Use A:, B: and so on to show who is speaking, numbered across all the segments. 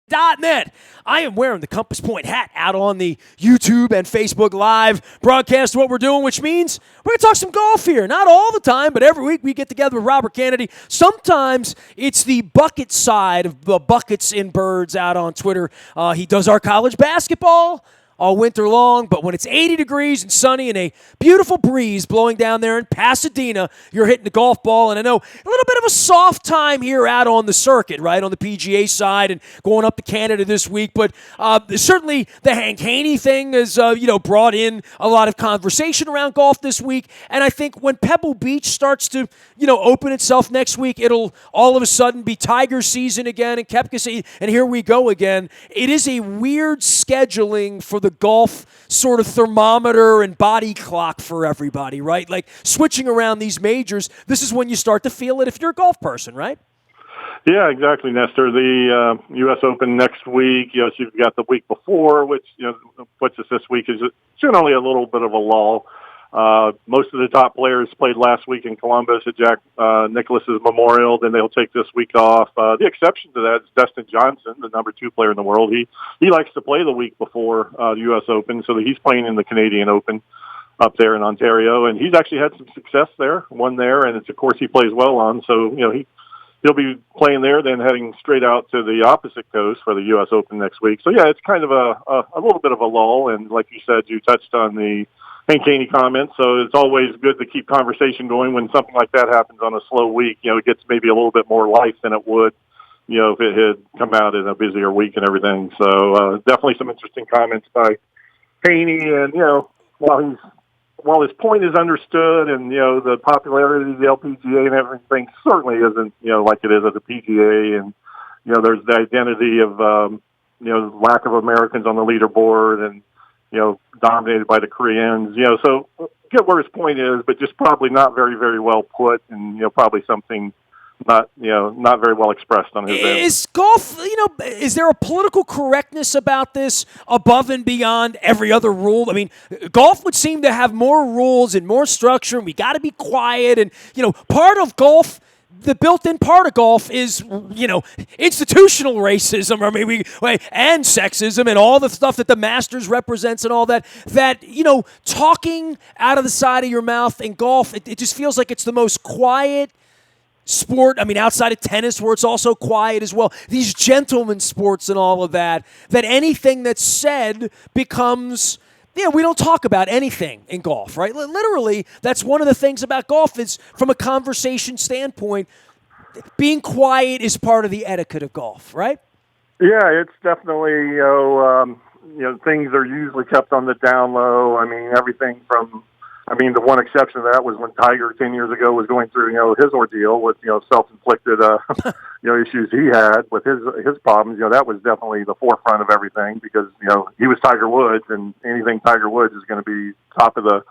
A: Net. I am wearing the Compass Point hat out on the YouTube and Facebook Live broadcast of what we're doing, which means we're going to talk some golf here. Not all the time, but every week we get together with Robert Canady. Sometimes it's the bucket side of the Buckets in Birds out on Twitter. He does our college basketball all winter long, but when it's 80 degrees and sunny and a beautiful breeze blowing down there in Pasadena, you're hitting the golf ball. And I know a little bit of a soft time here out on the circuit, right, on the PGA side and going up to Canada this week. But certainly the Hank Haney thing has, brought in a lot of conversation around golf this week. And I think when Pebble Beach starts to, open itself next week, it'll all of a sudden be Tiger season again and Koepka season, and here we go again. It is a weird scheduling for the golf sort of thermometer and body clock for everybody, right? Like switching around these majors, this is when you start to feel it if you're a golf person, right?
B: Yeah, exactly, Nestor. The U.S. Open next week, so you've got the week before, which, puts us this week is generally a little bit of a lull. Most of the top players played last week in Columbus at Jack Nicklaus's Memorial. Then they'll take this week off. The exception to that is Dustin Johnson, the number 2 player in the world. He likes to play the week before the U.S. Open, so he's playing in the Canadian Open up there in Ontario, and he's actually had some success there. Won there, and it's a course he plays well on. So he'll be playing there, then heading straight out to the opposite coast for the U.S. Open next week. So yeah, it's kind of a little bit of a lull, and like you said, you touched on the Hank Haney comments, so it's always good to keep conversation going when something like that happens on a slow week. It gets maybe a little bit more life than it would, if it had come out in a busier week and everything. So definitely some interesting comments by Haney, and while his point is understood, and the popularity of the LPGA and everything certainly isn't like it is at the PGA, and there's the identity of lack of Americans on the leaderboard, and dominated by the Koreans, so get where his point is, but just probably not very, very well put, and, probably something not very well expressed on his end.
A: Is golf, is there a political correctness about this above and beyond every other rule? I mean, golf would seem to have more rules and more structure, and we got to be quiet, and, part of golf, the built-in part of golf is, institutional racism, or maybe and sexism, and all the stuff that the Masters represents, and all that. Talking out of the side of your mouth in golf, it just feels like it's the most quiet sport. I mean, outside of tennis, where it's also quiet as well. These gentleman sports and all of that. That anything that's said becomes. Yeah, we don't talk about anything in golf, right? Literally, that's one of the things about golf is, from a conversation standpoint, being quiet is part of the etiquette of golf, right?
B: Yeah, it's definitely, things are usually kept on the down low. I mean, everything from, the one exception to that was when Tiger 10 years ago was going through, his ordeal with, self-inflicted, issues he had with his problems. That was definitely the forefront of everything because, he was Tiger Woods, and anything Tiger Woods is going to be top of the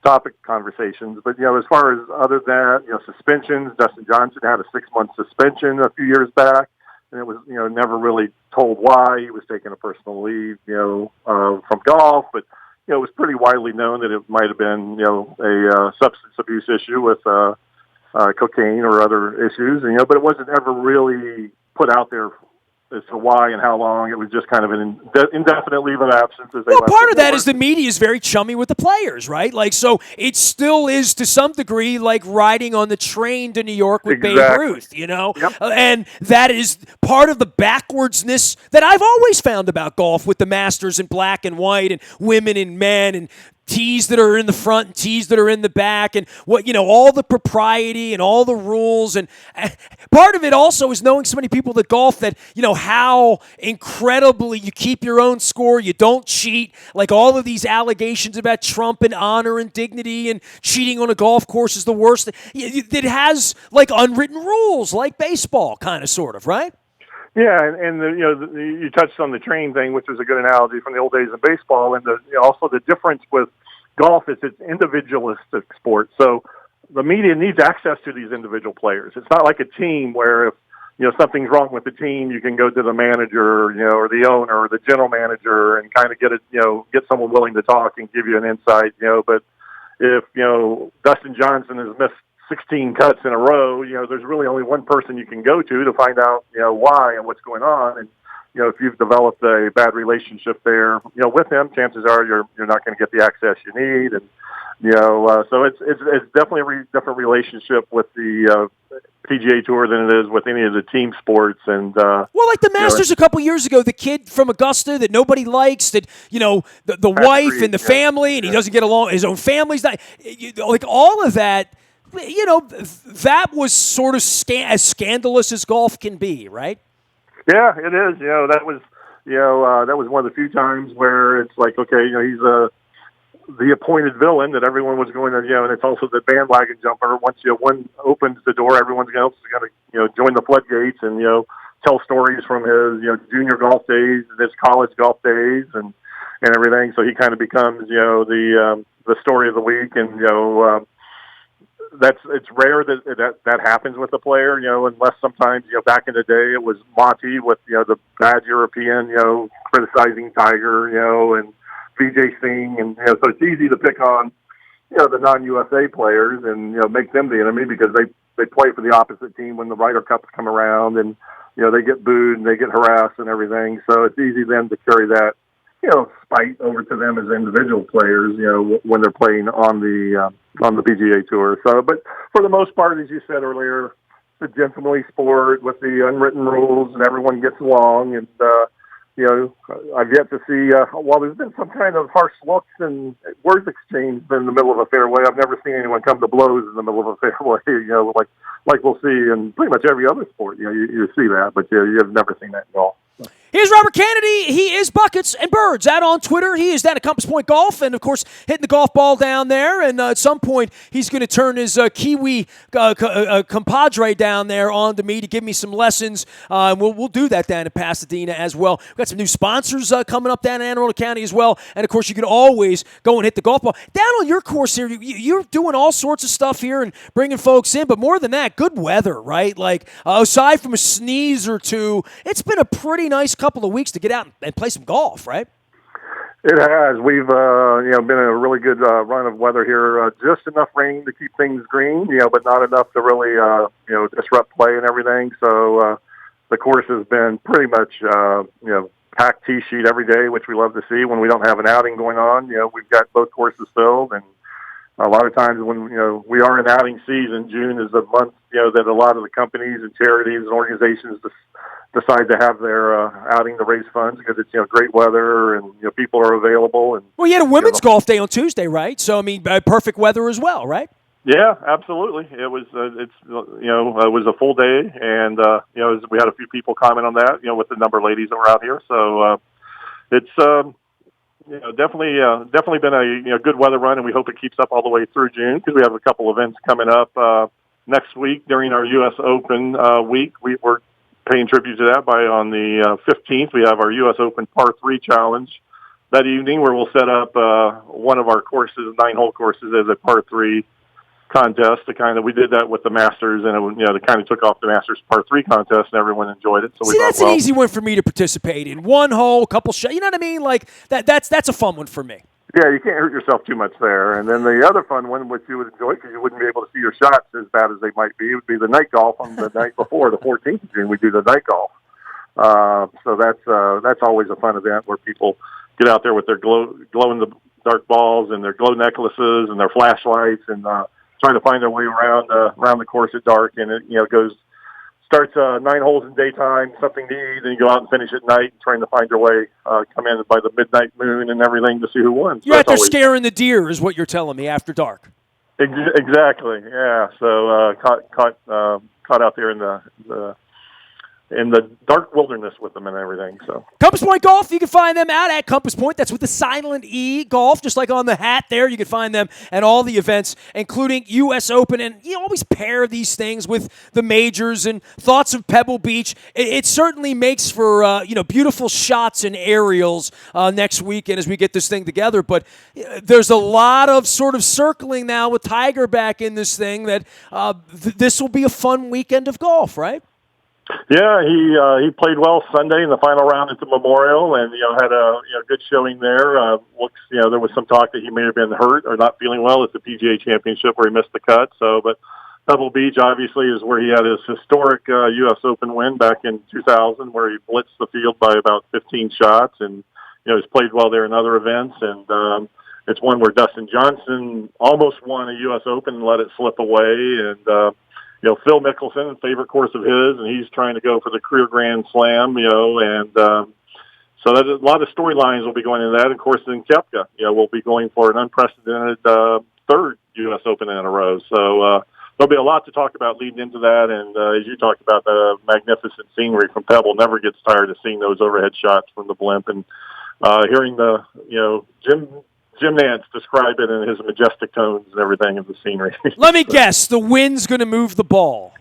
B: topic conversations. But, as far as other than that, suspensions, Dustin Johnson had a 6-month suspension a few years back, and it was, never really told why. He was taking a personal leave, from golf, but it was pretty widely known that it might have been, a substance abuse issue with cocaine or other issues, but it wasn't ever really put out there as to why and how long. It was just kind of an indefinite leave of absence.
A: Part of that is the media is very chummy with the players, right? Like, so it still is to some degree like riding on the train to New York with Babe Ruth,
B: Yep.
A: And that is part of the backwardsness that I've always found about golf with the Masters in black and white and women and men and tees that are in the front and tees that are in the back, and all the propriety and all the rules. And part of it also is knowing so many people that golf that, how incredibly you keep your own score, you don't cheat, like all of these allegations about Trump and honor and dignity and cheating on a golf course is the worst. It has like unwritten rules, like baseball, kind of, sort of, right?
B: Yeah, and you touched on the train thing, which is a good analogy from the old days of baseball, and also the difference with golf is it's individualistic sport. So the media needs access to these individual players. It's not like a team where if something's wrong with the team, you can go to the manager, or the owner or the general manager and kind of get someone willing to talk and give you an insight. But if Dustin Johnson has missed 16 cuts in a row, there's really only one person you can go to find out, why and what's going on. And, if you've developed a bad relationship there, with him, chances are you're not going to get the access you need. And, so it's definitely a different relationship with the PGA Tour than it is with any of the team sports. And
A: well, like the Masters a couple years ago, the kid from Augusta that nobody likes, that the wife and the family, and he doesn't get along. His own family's not like all of that. That was sort of as scandalous as golf can be, right?
B: Yeah, it is. That was that was one of the few times where it's like, okay, he's the appointed villain that everyone was going to, and it's also the bandwagon jumper. Once one opens the door, everyone else is going to, join the floodgates and tell stories from his junior golf days, and his college golf days, and everything. So he kind of becomes the story of the week, and it's rare that happens with a player, unless sometimes back in the day it was Monty with the bad European criticizing Tiger, and VJ Singh, and so it's easy to pick on the non-USA players and make them the enemy because they play for the opposite team when the Ryder Cups come around, and they get booed and they get harassed and everything. So it's easy then to carry that spite over to them as individual players, when they're playing on the PGA Tour. So, but for the most part, as you said earlier, it's a gentlemanly sport with the unwritten rules, and everyone gets along. And I've yet to see, while there's been some kind of harsh looks and words exchanged in the middle of a fairway, I've never seen anyone come to blows in the middle of a fairway, like we'll see in pretty much every other sport. You see that, but you've never seen that in golf.
A: Here's Robert Canady. He is Buckets and Birds out on Twitter. He is down at Compass Point Golf and, of course, hitting the golf ball down there. And at some point, he's going to turn his Kiwi compadre down there onto me to give me some lessons. We'll do that down in Pasadena as well. We've got some new sponsors coming up down in Anne Arundel County as well. And, of course, you can always go and hit the golf ball. Down on your course here, you're doing all sorts of stuff here and bringing folks in. But more than that, good weather, right? Like, aside from a sneeze or two, it's been a pretty nice couple of weeks to get out and play some golf, right?
B: It has. We've been in a really good run of weather here. Just enough rain to keep things green, but not enough to really disrupt play and everything. So the course has been pretty much packed tee sheet every day, which we love to see when we don't have an outing going on. We've got both courses filled, and a lot of times when we are in outing season, June is the month that a lot of the companies and charities and organizations decide to have their outing to raise funds because it's great weather and people are available. And
A: well, you had a women's golf day on Tuesday, right? So I mean, perfect weather as well, right?
B: Yeah, absolutely. It was it was a full day, and we had a few people comment on that, with the number of ladies that were out here. So it's definitely been a good weather run, and we hope it keeps up all the way through June because we have a couple events coming up next week during our U.S. Open week. We're paying tribute to that on the 15th. We have our U.S. Open Par 3 Challenge that evening where we'll set up one of our courses, 9-hole courses, as a Par 3 contest. We did that with the Masters, and it kind of took off the Masters Par 3 contest, and everyone enjoyed it. So
A: see, that's an easy one for me to participate in. One hole, couple shots. You know what I mean? Like that's a fun one for me.
B: Yeah, you can't hurt yourself too much there. And then the other fun one, which you would enjoy because you wouldn't be able to see your shots as bad as they might be, would be the night golf on the night before, the 14th of June. We do the night golf. So that's always a fun event where people get out there with their glow-in-the-dark balls and their glow necklaces and their flashlights and trying to find their way around the course at dark. And it starts 9 holes in daytime, something to eat, and you go out and finish at night, trying to find your way, come in by the midnight moon and everything to see who won.
A: You're out there scaring the deer, is what you're telling me, after dark.
B: Exactly, yeah. So caught out there in the dark wilderness with them and everything. So
A: Compass Point Golf, you can find them out at Compass Point. That's with the silent E golf, just like on the hat there. You can find them at all the events, including U.S. Open. And you always pair these things with the majors and thoughts of Pebble Beach. It certainly makes for beautiful shots and aerials next weekend as we get this thing together. But there's a lot of sort of circling now with Tiger back in this thing that this will be a fun weekend of golf, right?
B: Yeah, he played well Sunday in the final round at the Memorial, and had a good showing there. There was some talk that he may have been hurt or not feeling well at the PGA Championship where he missed the cut. So, but Pebble Beach, obviously, is where he had his historic U.S. Open win back in 2000, where he blitzed the field by about 15 shots, and he's played well there in other events. And it's one where Dustin Johnson almost won a U.S. Open and let it slip away. And Phil Mickelson, favorite course of his, and he's trying to go for the career Grand Slam. So that a lot of storylines will be going into that. And of course, in Koepka, we'll be going for an unprecedented third U.S. Open in a row. So there'll be a lot to talk about leading into that. And as you talked about, the magnificent scenery from Pebble, never gets tired of seeing those overhead shots from the blimp, and hearing the Jim Nance describe it in his majestic tones and everything of the scenery.
A: Let me guess, the wind's going to move the ball.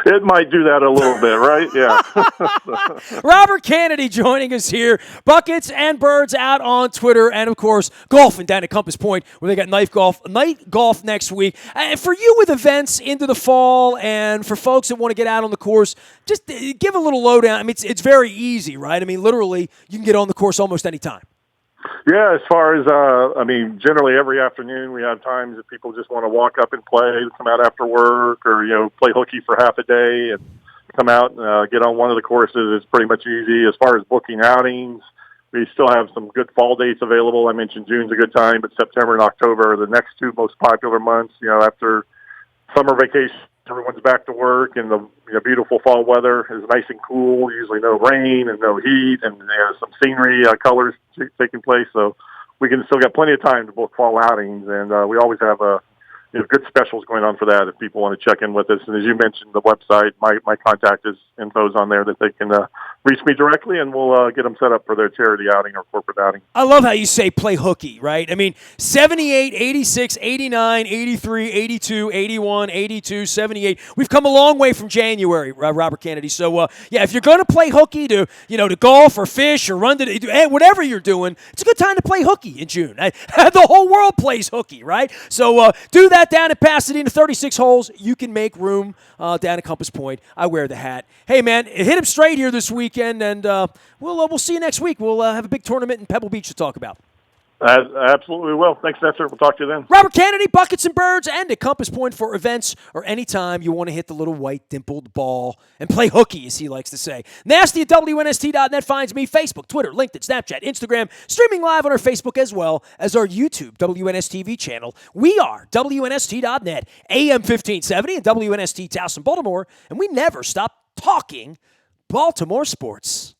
B: It might do that a little bit, right? Yeah.
A: Robert Canady joining us here. Buckets and Birds out on Twitter, and of course, golfing down at Compass Point, where they got night golf next week. And for you with events into the fall, and for folks that want to get out on the course, just give a little lowdown. I mean, it's very easy, right? I mean, literally, you can get on the course almost any time.
B: Yeah, as far as, generally every afternoon we have times that people just want to walk up and play, come out after work, or, play hooky for half a day and come out and get on one of the courses. It's pretty much easy. As far as booking outings, we still have some good fall dates available. I mentioned June's a good time, but September and October are the next two most popular months, after summer vacation. Everyone's back to work, and the beautiful fall weather is nice and cool. Usually no rain and no heat, and some scenery colors taking place. So we can still got plenty of time to book fall outings, and we always have good specials going on for that if people want to check in with us. And as you mentioned, the website, my contact info's on there that they can reach me directly, and we'll get them set up for their charity outing or corporate outing.
A: I love how you say play hooky, right? I mean, 78, 86, 89, 83, 82, 81, 82, 78. We've come a long way from January, Robert Canady. So, if you're going to play hooky to golf or fish or run to whatever you're doing, it's a good time to play hooky in June. The whole world plays hooky, right? So do that down at Pasadena, 36 holes. You can make room down at Compass Point. I wear the hat. Hey, man, hit him straight here this weekend, and we'll see you next week. We'll have a big tournament in Pebble Beach to talk about.
B: Absolutely will. Thanks, Nestor. We'll talk to you then.
A: Robert Canady, Buckets and Birds, and at Compass Point for events or anytime you want to hit the little white dimpled ball and play hooky, as he likes to say. Nasty at WNST.net finds me. Facebook, Twitter, LinkedIn, Snapchat, Instagram, streaming live on our Facebook as well as our YouTube WNSTV channel. We are WNST.net, AM 1570 and WNST Towson, Baltimore, and we never stop talking Baltimore sports.